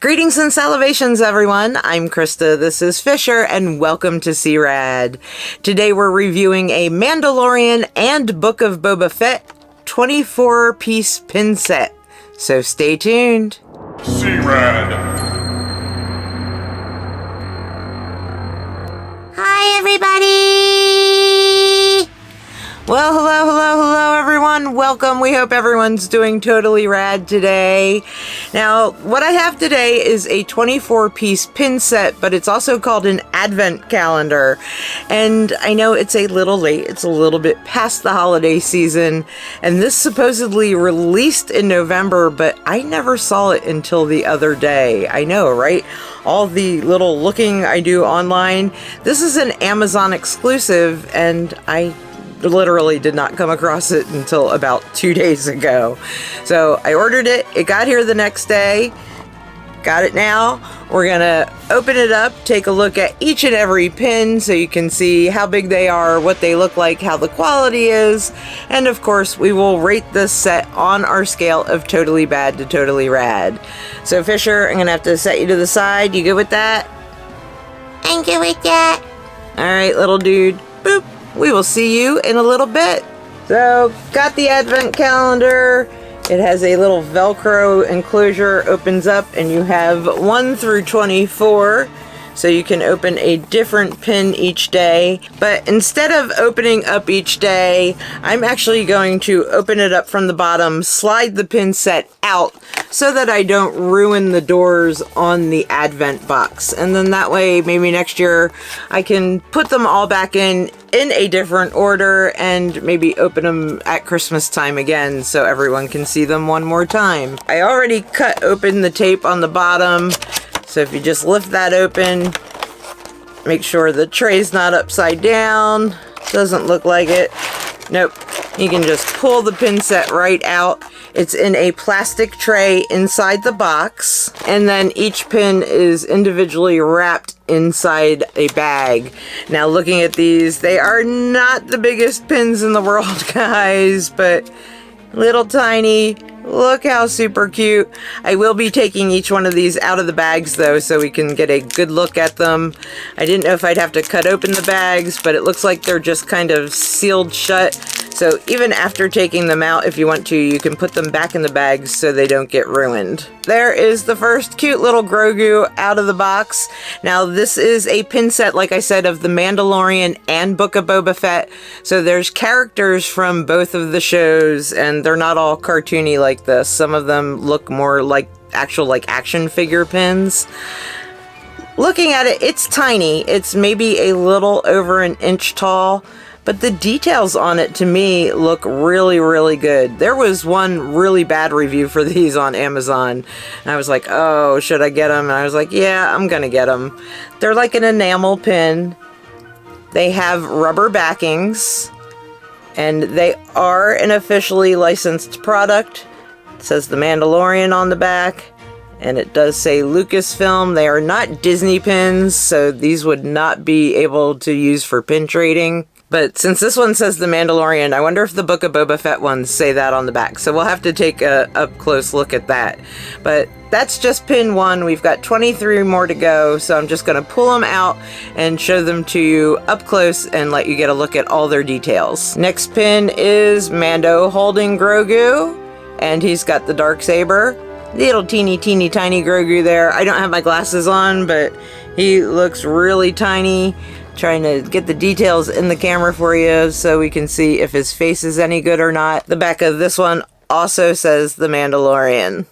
Greetings and salivations, everyone. I'm Krista, this is Fisher, and welcome to CRAD. Today we're reviewing a Mandalorian and Book of Boba Fett 24-piece pin set. So stay tuned. CRAD. Hi, everybody! Well, hello, everyone. Welcome. We hope everyone's doing totally rad today. Now, what I have today is a 24-piece pin set, but it's also called an advent calendar. And I know it's a little late. It's a little bit past the holiday season. And this supposedly released in November, but I never saw it until the other day. I know, right? All the little looking I do online. This is an Amazon exclusive, and I literally did not come across it until about 2 days ago. So I ordered it. It got here the next day. Got it now. We're gonna open it up, take a look at each and every pin so you can see how big they are, what they look like, how the quality is, and of course we will rate this set on our scale of totally bad to totally rad. So Fisher, I'm gonna have to set you to the side. You good with that? I'm good with that. Alright, little dude. Boop. We will see you in a little bit. So, got the advent calendar. It has a little Velcro enclosure, opens up, and you have 1 through 24. So you can open a different pin each day. But instead of opening up each day, I'm actually going to open it up from the bottom, slide the pin set out so that I don't ruin the doors on the advent box. And then that way, maybe next year, I can put them all back in a different order and maybe open them at Christmas time again so everyone can see them one more time. I already cut open the tape on the bottom. So if you just lift that open, make sure the tray's not upside down. Doesn't look like it. Nope. You can just pull the pin set right out. It's in a plastic tray inside the box. And then each pin is individually wrapped inside a bag. Now looking at these, they are not the biggest pins in the world, guys, but little tiny. Look how super cute. I will be taking each one of these out of the bags though, so we can get a good look at them. I didn't know if I'd have to cut open the bags, but it looks like they're just kind of sealed shut. So even after taking them out, if you want to, you can put them back in the bags so they don't get ruined. There is the first cute little GROGU out of the box. Now this is a pin set, like I said, of The Mandalorian and Book of Boba Fett. So there's characters from both of the shows, and they're not all cartoony like this. Some of them look more like actual action figure pins. Looking at it, it's tiny. It's maybe a little over an inch tall. But the details on it, to me, look really, really good. There was one really bad review for these on Amazon. And I was like, oh, should I get them? And I was like, yeah, I'm going to get them. They're like an enamel pin. They have rubber backings. And they are an officially licensed product. It says The Mandalorian on the back. And it does say Lucasfilm. They are not Disney pins, so these would not be able to use for pin trading. But since this one says The Mandalorian, I wonder if the Book of Boba Fett ones say that on the back. So we'll have to take a up close look at that. But that's just pin 1. We've got 23 more to go. So I'm just going to pull them out and show them to you up close and let you get a look at all their details. Next pin is Mando holding GROGU. And he's got the Darksaber. Little teeny tiny GROGU there. I don't have my glasses on, but he looks really tiny. Trying to get the details in the camera for you so we can see if his face is any good or not. The back of this one also says The Mandalorian.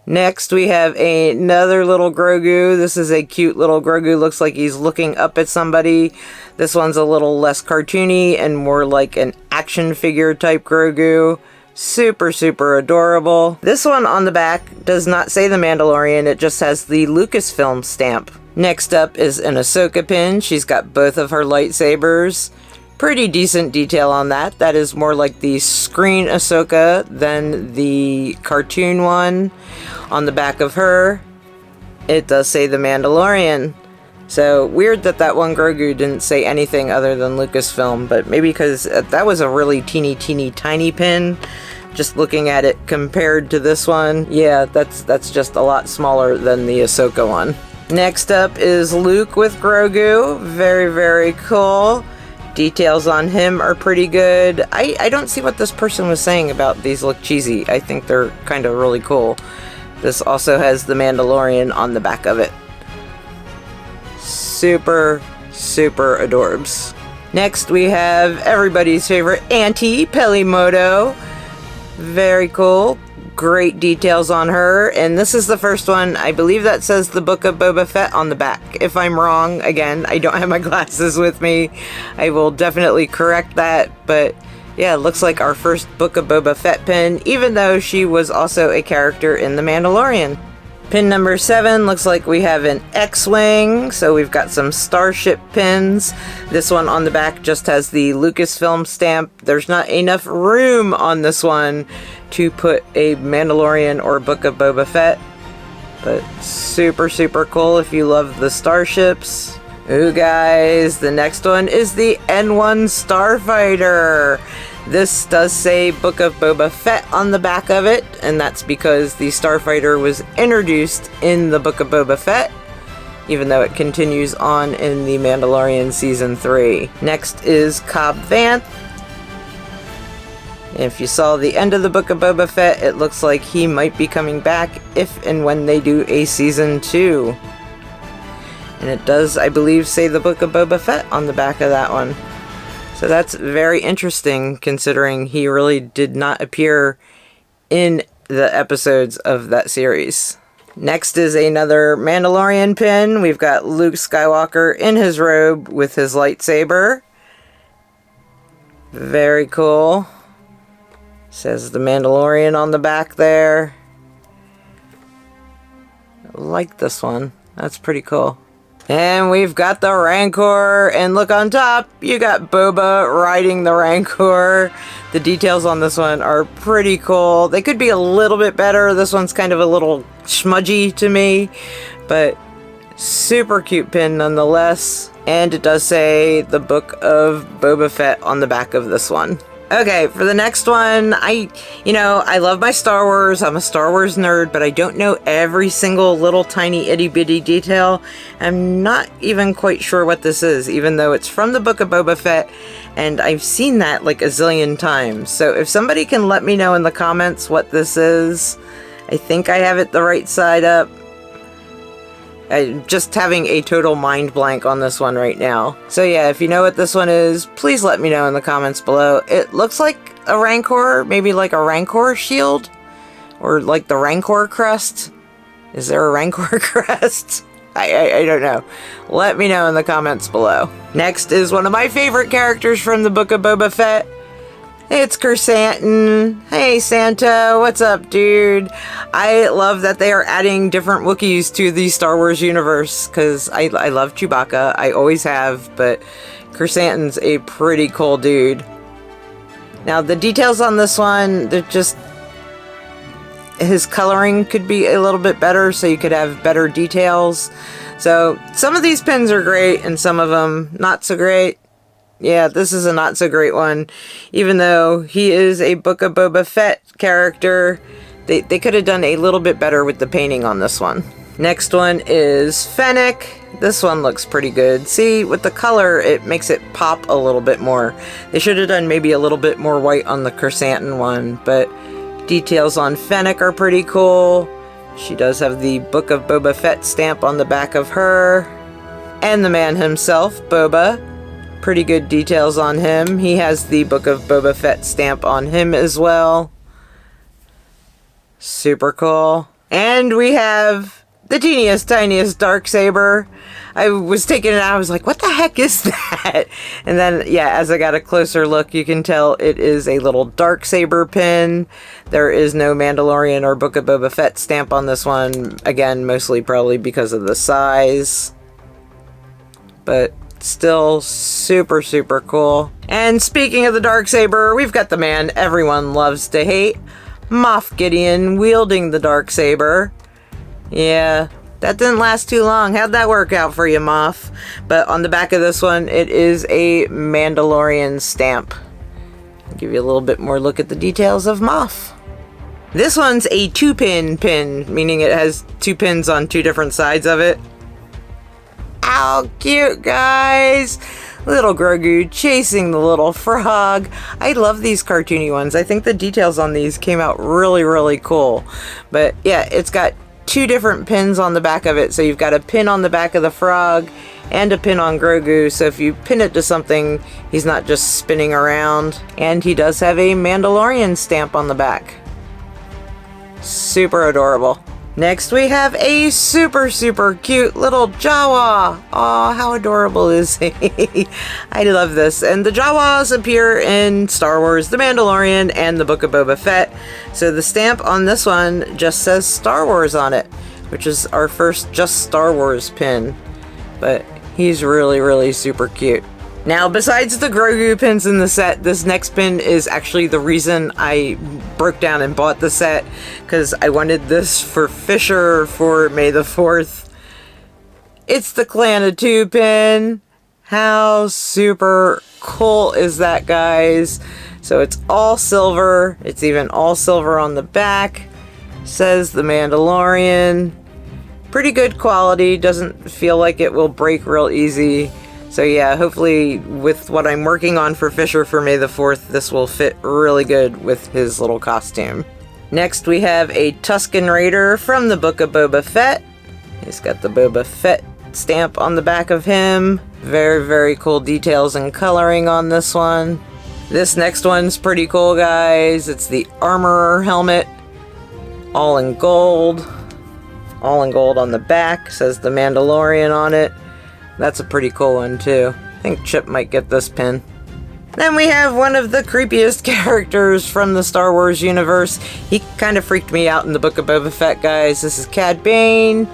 Next we have another little GROGU. This is a cute little GROGU. Looks like he's looking up at somebody. This one's a little less cartoony and more like an action figure type GROGU. Super, super adorable. This one on the back does not say The Mandalorian. It just has the Lucasfilm stamp. Next up is an Ahsoka pin. She's got both of her lightsabers. Pretty decent detail on that. That is more like the screen Ahsoka than the cartoon one. On the back of her, it does say The Mandalorian. So weird that that one GROGU didn't say anything other than Lucasfilm, but maybe because that was a really teeny tiny pin. just looking at it compared to this one, yeah, that's just a lot smaller than the Ahsoka one. Next up is Luke with Grogu. Very, very cool. Details on him are pretty good. I don't see what this person was saying about these look cheesy. I think they're kind of really cool. This also has the Mandalorian on the back of it. Super, super adorbs. Next we have everybody's favorite Auntie, Pelimoto. Very cool. Great details on her. And this is the first one. I believe that says the Book of Boba Fett on the back. If I'm wrong, again, I don't have my glasses with me. I will definitely correct that. But yeah, it looks like our first Book of Boba Fett pin, even though she was also a character in The Mandalorian. Pin number 7, looks like we have an X-Wing, so we've got some Starship pins. This one on the back just has the Lucasfilm stamp. There's not enough room on this one to put a Mandalorian or Book of Boba Fett, but super, super cool if you love the starships. Ooh, guys, the next one is the N1 Starfighter. This does say Book of Boba Fett on the back of it, and that's because the Starfighter was introduced in the Book of Boba Fett, even though it continues on in The Mandalorian Season 3. Next is Cobb Vanth. If you saw the end of the Book of Boba Fett, it looks like he might be coming back if and when they do a Season 2. And it does, I believe, say the Book of Boba Fett on the back of that one. So that's very interesting, considering he really did not appear in the episodes of that series. Next is another Mandalorian pin. We've got Luke Skywalker in his robe with his lightsaber. Very cool. Says the Mandalorian on the back there. I like this one. That's pretty cool. And we've got the Rancor, and look on top, you got Boba riding the Rancor. The details on this one are pretty cool. They could be a little bit better. This one's kind of a little smudgy to me, but super cute pin nonetheless. And it does say the Book of Boba Fett on the back of this one. Okay, for the next one, I love my Star Wars. I'm a Star Wars nerd, but I don't know every single little tiny itty bitty detail. I'm not even quite sure what this is, even though it's from the Book of Boba Fett, and I've seen that like a zillion times. So if somebody can let me know in the comments what this is, I think I have it the right side up. I'm just having a total mind blank on this one right now. So yeah, if you know what this one is, please let me know in the comments below. It looks like a Rancor, maybe like a Rancor shield, or like the Rancor crest. Is there a Rancor crest? I don't know. Let me know in the comments below. Next is one of my favorite characters from the Book of Boba Fett. It's Kersantin. Hey Santa, what's up, dude? I love that they are adding different Wookiees to the Star Wars universe, because I love Chewbacca. I always have, but Kersantin's a pretty cool dude. Now, the details on this one, they're just... his coloring could be a little bit better, so you could have better details. So, some of these pins are great, and some of them not so great. Yeah, this is a not so great one. Even though he is a Book of Boba Fett character, they could have done a little bit better with the painting on this one. Next one is Fennec. This one looks pretty good. See, with the color, it makes it pop a little bit more. They should have done maybe a little bit more white on the Kersantin one, but details on Fennec are pretty cool. She does have the Book of Boba Fett stamp on the back of her. And the man himself, Boba. Pretty good details on him. He has the Book of Boba Fett stamp on him as well. Super cool. And we have the teeniest, tiniest Darksaber. I was taking it out, I was like, what the heck is that? And then, yeah, as I got a closer look, you can tell it is a little Darksaber pin. There is no Mandalorian or Book of Boba Fett stamp on this one. Again, mostly probably because of the size. But still super, super cool. And speaking of the Darksaber, we've got the man everyone loves to hate, Moff Gideon, wielding the Darksaber. Yeah, that didn't last too long. How'd that work out for you, Moff? But on the back of this one, it is a Mandalorian stamp. Give you a little bit more look at the details of Moff. This one's a 2-pin pin, meaning it has 2 pins on 2 different sides of it. How cute, guys! Little Grogu chasing the little frog. I love these cartoony ones. I think the details on these came out really, really cool. But yeah, it's got 2 different pins on the back of it. So you've got a pin on the back of the frog and a pin on Grogu. So if you pin it to something, he's not just spinning around. And he does have a Mandalorian stamp on the back. Super adorable. Next we have a super, super cute little Jawa. Aw, how adorable is he? I love this. And the Jawas appear in Star Wars, The Mandalorian, and the Book of Boba Fett. So the stamp on this one just says Star Wars on it, which is our first Just Star Wars pin. But he's really, really super cute. Now, besides the Grogu pins in the set, this next pin is actually the reason I broke down and bought the set, because I wanted this for Fisher for May the 4th. It's the Clan of 2 pin. How super cool is that, guys? So it's all silver. It's even all silver on the back. Says The Mandalorian. Pretty good quality. Doesn't feel like it will break real easy. So yeah, hopefully with what I'm working on for Fisher for May the 4th, this will fit really good with his little costume. Next we have a Tusken Raider from the Book of Boba Fett. He's got the Boba Fett stamp on the back of him. Very, very cool details and coloring on this one. This next one's pretty cool, guys. It's the Armorer helmet, all in gold. All in gold on the back, says The Mandalorian on it. That's a pretty cool one too. I think Chip might get this pin. Then we have one of the creepiest characters from the Star Wars universe. He kind of freaked me out in the Book of Boba Fett, guys. This is Cad Bane.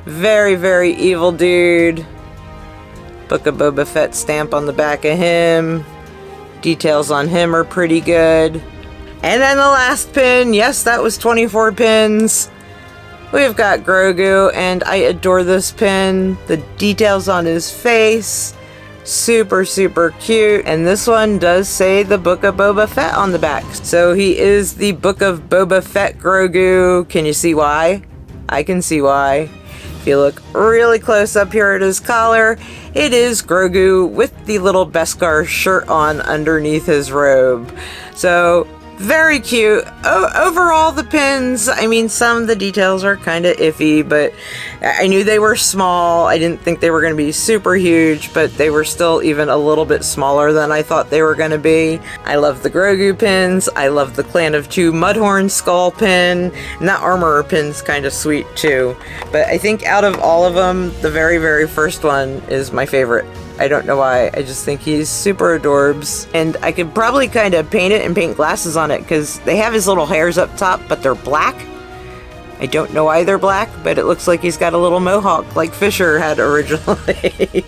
Very, very evil dude. Book of Boba Fett stamp on the back of him. Details on him are pretty good. And then the last pin. Yes, that was 24 pins. We've got Grogu, and I adore this pin. The details on his face, super, super cute. And this one does say the Book of Boba Fett on the back. So he is the Book of Boba Fett Grogu. Can you see why? I can see why. If you look really close up here at his collar, it is Grogu with the little Beskar shirt on underneath his robe. So very cute. Overall, the pins, I mean, some of the details are kind of iffy, but I knew they were small. I didn't think they were going to be super huge, but they were still even a little bit smaller than I thought they were going to be. I love the Grogu pins. I love the Clan of 2 Mudhorn skull pin, and that Armorer pin's kind of sweet too. But I think out of all of them, the very, very first one is my favorite. I don't know why. I just think he's super adorbs. And I could probably kind of paint it and paint glasses on it because they have his little hairs up top, but they're black. I don't know why they're black, but it looks like he's got a little mohawk like Fisher had originally.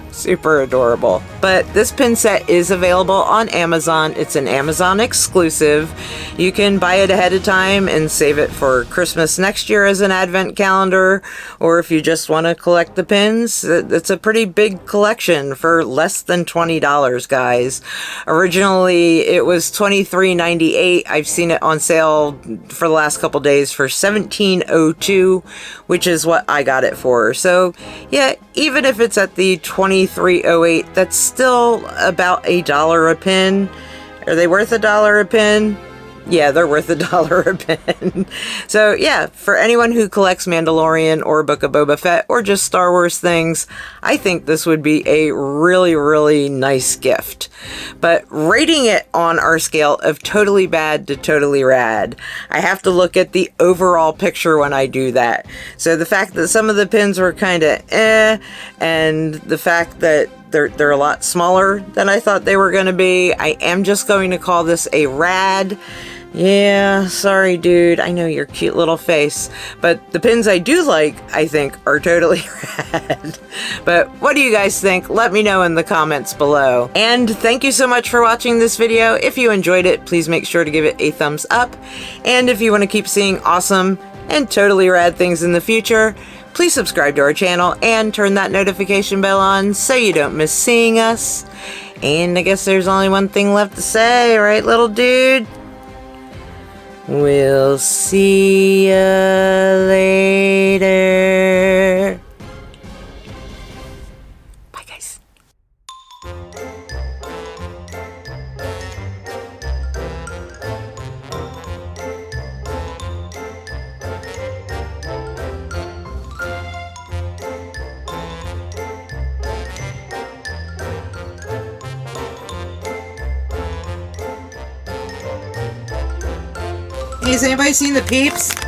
Super adorable. But this pin set is available on Amazon. It's an Amazon exclusive. You can buy it ahead of time and save it for Christmas next year as an advent calendar, or if you just want to collect the pins, it's a pretty big collection for less than $20, guys. Originally it was $23.98. I've seen it on sale for the last couple days for $17.02, which is what I got it for. So yeah, even if it's at the $23.08, that's still about $1 a pin. Are they worth $1 a pin? Yeah, they're worth $1 a pin. So yeah, for anyone who collects Mandalorian or Book of Boba Fett or just Star Wars things, I think this would be a really, really nice gift. But rating it on our scale of totally bad to totally rad, I have to look at the overall picture when I do that. So the fact that some of the pins were kind of and the fact that they're a lot smaller than I thought they were going to be, I am just going to call this a rad. Yeah, sorry dude, I know your cute little face, but the pins I do like, I think, are totally rad. But what do you guys think? Let me know in the comments below. And thank you so much for watching this video. If you enjoyed it, please make sure to give it a thumbs up. And if you want to keep seeing awesome and totally rad things in the future, please subscribe to our channel and turn that notification bell on so you don't miss seeing us. And I guess there's only one thing left to say, right, little dude? We'll see ya later. Bye, guys. Hey, has anybody seen the Peeps?